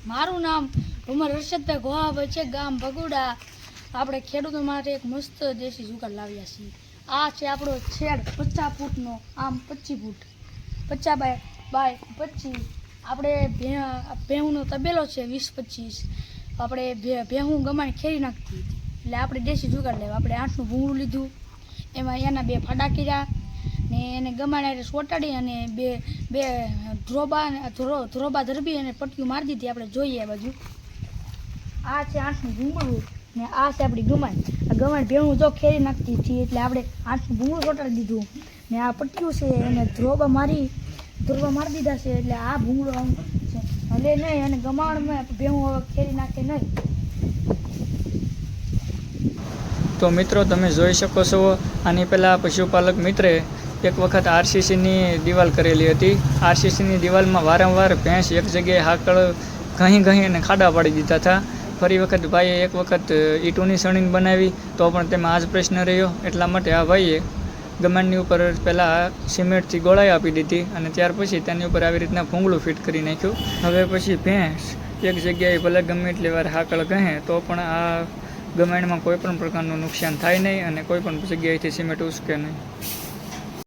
મારું નામ ઉમર હર્ષદભાઈ ગોહાભાઈ છે, ગામ ભગુડા। આપણે ખેડૂતો માટે એક મસ્ત દેશી જુગાડ લાવ્યા છીએ। આ છે આપણો છેડ 50 ફૂટનો, આમ 25 ફૂટ, 50 બાય 25। આપણે ભેહુંનો તબેલો છે 20-25। આપણે ભેહું ગમાણી ખેરી નાખતી હતી, એટલે આપણે દેશી જુગાડ લેવા આપણે 8નું ભૂંગળું લીધું, એમાં એના 2 ફાડા કર્યા ને એને ગમાણે સોટાડી અને બે ધ્રોબા ધરબી અને પટ્ટીઓ મારી દીધી। આપણે જોઈએ આ બાજુ, આ છે 8નું ભૂંગળું ને આ છે આપણી ગમાણ। આ ગમાણ ભેહું જો ખેરી નાખતી હતી, એટલે આપણે 8નું ભૂંગળું સોટાડી દીધું ને આ પટ્ટીઓ છે એને ધ્રોબા મારી દીધા છે, એટલે આ ભૂંગળો આમ છે હલે નહીં અને ગમાણમાં ભેહું ખેરી નાખે નહીં। તો મિત્રો તમે જોઈ શકો છો, આની પહેલાં પશુપાલક મિત્રે એક વખત આરસીસીની દિવાલ કરેલી હતી। આરસીસીની દિવાલમાં વારંવાર ભેંસ એક જગ્યાએ હાકળ ઘહી અને ખાડા પાડી દીધા હતા। ફરી વખત ભાઈએ એક વખત ઈંટોની સણીને બનાવી તો પણ તેમાં આ જ પ્રશ્ન રહ્યો, એટલા માટે આ ભાઈએ ગમાણની ઉપર પહેલાં સિમેન્ટથી ગોળાઈ આપી દીધી અને ત્યાર પછી તેની ઉપર આવી રીતના ભૂંગળું ફિટ કરી નાખ્યું। હવે પછી ભેંસ એક જગ્યાએ ભલે ગમે એટલી વાર હાકળ કહે તો પણ આ ગમાણમાં કોઈ પણ પ્રકારનું નુકસાન થાય નહીં અને કોઈ પણ જગ્યાએથી સિમેન્ટ ઉસકે નહીં।